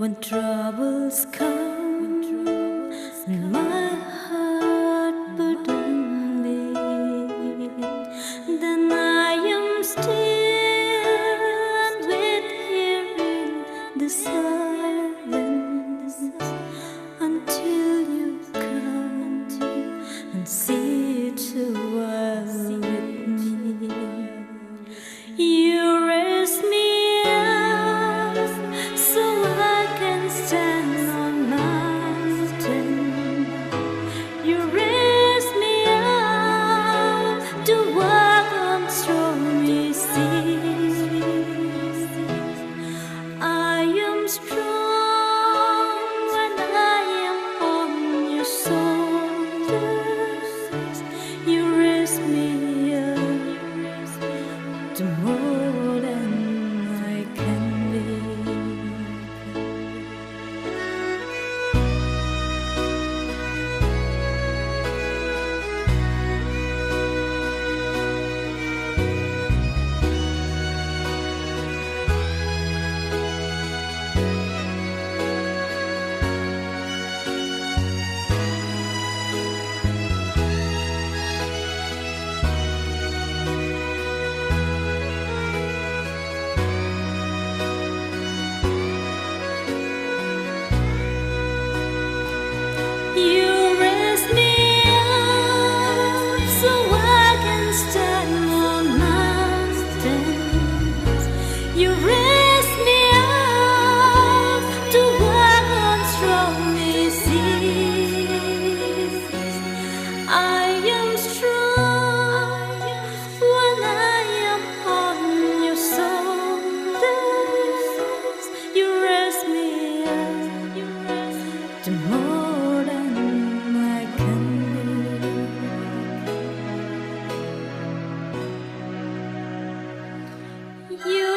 When troubles come and my heart burden beat, then I am still and wait here in the silence until you come and sit a while with me. You raise me up so I can stand on mountain. You raise me up to walk on stormy seas. I am strong when I am on your shoulders. You raise me up to more than I can be. You raise me up so I can stand on mountains. You raise me up to walk on stormy seas. I am strong when I am on your shoulders. You raise me up to more than I can be. You